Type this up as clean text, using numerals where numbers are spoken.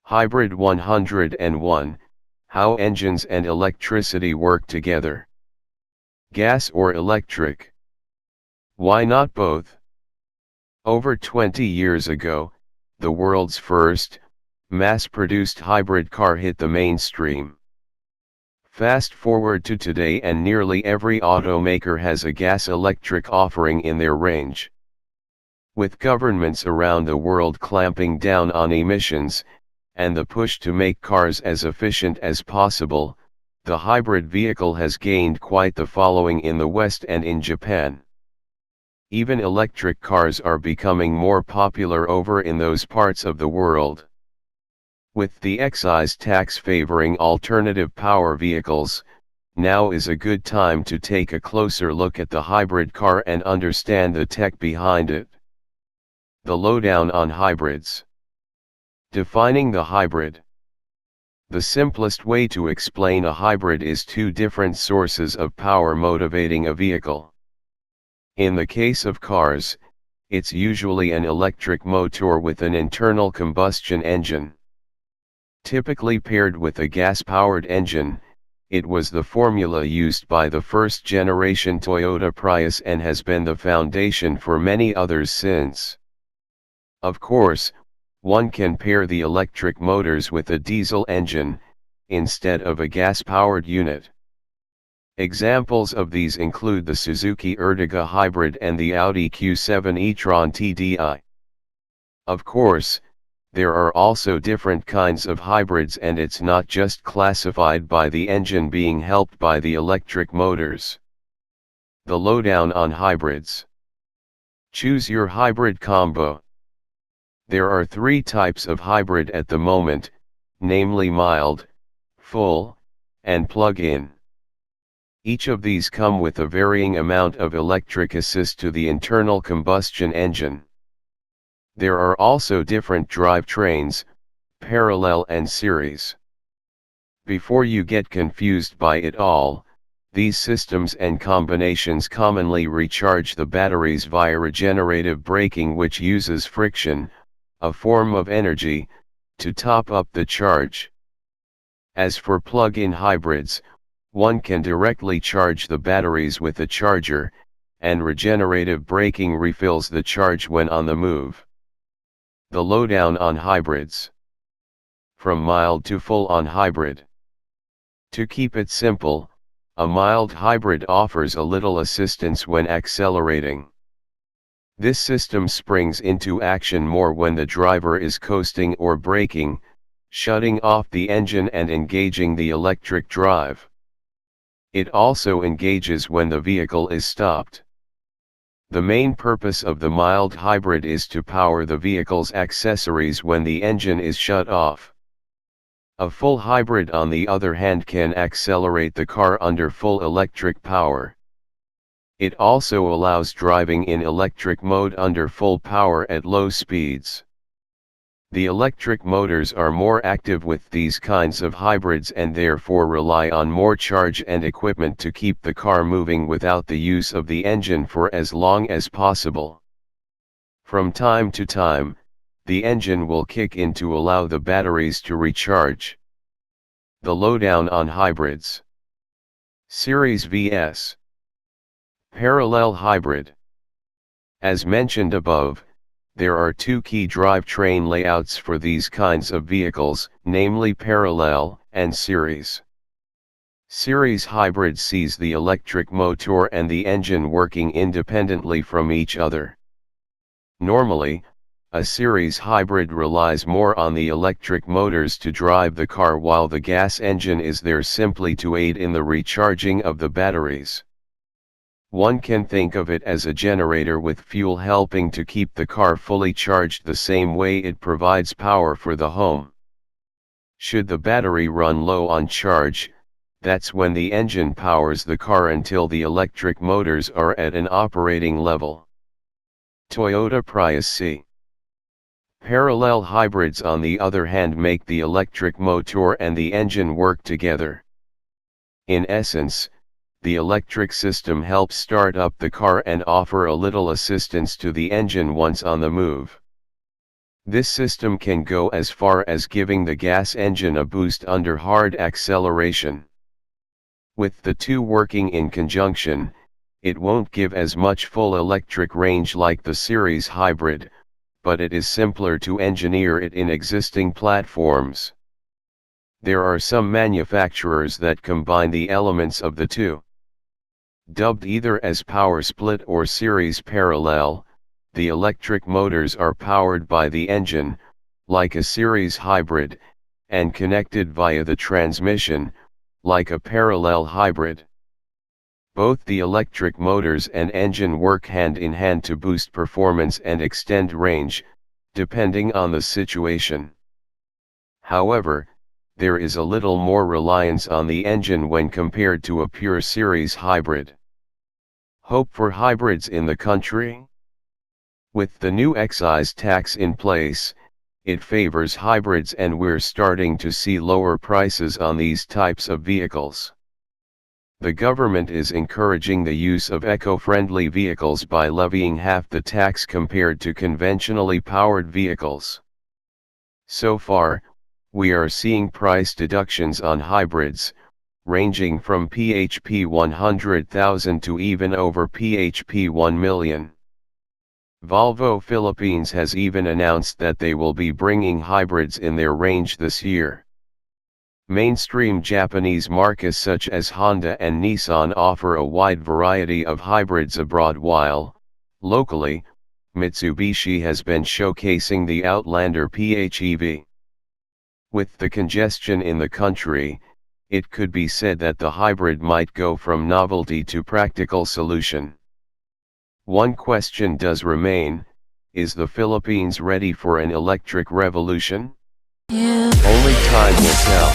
Hybrid 101, how engines and electricity work together. Gas or electric? Why not both? Over 20 years ago, the world's first, mass-produced hybrid car hit the mainstream. Fast forward to today and nearly every automaker has a gas-electric offering in their range. With governments around the world clamping down on emissions, and the push to make cars as efficient as possible, the hybrid vehicle has gained quite the following in the West and in Japan. Even electric cars are becoming more popular over in those parts of the world. With the excise tax favoring alternative power vehicles, now is a good time to take a closer look at the hybrid car and understand the tech behind it. The lowdown on hybrids. Defining the hybrid. The simplest way to explain a hybrid is two different sources of power motivating a vehicle. In the case of cars, it's usually an electric motor with an internal combustion engine. Typically paired with a gas-powered engine, it was the formula used by the first-generation Toyota Prius and has been the foundation for many others since. Of course, one can pair the electric motors with a diesel engine, instead of a gas-powered unit. Examples of these include the Suzuki Ertiga Hybrid and the Audi Q7 e-tron TDI. Of course, there are also different kinds of hybrids, and it's not just classified by the engine being helped by the electric motors. The lowdown on hybrids. Choose your hybrid combo. There are three types of hybrid at the moment, namely mild, full, and plug-in. Each of these come with a varying amount of electric assist to the internal combustion engine. There are also different drivetrains, parallel and series. Before you get confused by it all, these systems and combinations commonly recharge the batteries via regenerative braking, which uses friction, a form of energy, to top up the charge. As for plug-in hybrids, one can directly charge the batteries with a charger, and regenerative braking refills the charge when on the move. The lowdown on hybrids. From mild to full on hybrid. To keep it simple, a mild hybrid offers a little assistance when accelerating. This system springs into action more when the driver is coasting or braking, shutting off the engine and engaging the electric drive. It also engages when the vehicle is stopped. The main purpose of the mild hybrid is to power the vehicle's accessories when the engine is shut off. A full hybrid, on the other hand, can accelerate the car under full electric power. It also allows driving in electric mode under full power at low speeds. The electric motors are more active with these kinds of hybrids and therefore rely on more charge and equipment to keep the car moving without the use of the engine for as long as possible. From time to time, the engine will kick in to allow the batteries to recharge. The lowdown on hybrids. Series vs. Parallel hybrid. As mentioned above, there are two key drivetrain layouts for these kinds of vehicles, namely parallel and series. Series hybrid sees the electric motor and the engine working independently from each other. Normally, a series hybrid relies more on the electric motors to drive the car, while the gas engine is there simply to aid in the recharging of the batteries. One can think of it as a generator with fuel helping to keep the car fully charged the same way it provides power for the home. Should the battery run low on charge, that's when the engine powers the car until the electric motors are at an operating level. Toyota Prius C. Parallel hybrids, on the other hand, make the electric motor and the engine work together. In essence, the electric system helps start up the car and offer a little assistance to the engine once on the move. This system can go as far as giving the gas engine a boost under hard acceleration. With the two working in conjunction, it won't give as much full electric range like the series hybrid, but it is simpler to engineer it in existing platforms. There are some manufacturers that combine the elements of the two. Dubbed either as Powersplit or series parallel, the electric motors are powered by the engine, like a series hybrid, and connected via the transmission, like a parallel hybrid. Both the electric motors and engine work hand in hand to boost performance and extend range, depending on the situation. However, there is a little more reliance on the engine when compared to a pure series hybrid. Hope for hybrids in the country? With the new excise tax in place, it favors hybrids, and we're starting to see lower prices on these types of vehicles. The government is encouraging the use of eco-friendly vehicles by levying half the tax compared to conventionally powered vehicles. So far, we are seeing price deductions on hybrids, ranging from PHP 100,000 to even over PHP 1 million. Volvo Philippines has even announced that they will be bringing hybrids in their range this year. Mainstream Japanese markets such as Honda and Nissan offer a wide variety of hybrids abroad, while, locally, Mitsubishi has been showcasing the Outlander PHEV. With the congestion in the country, it could be said that the hybrid might go from novelty to practical solution. One question does remain: is the Philippines ready for an electric revolution? Only time will tell.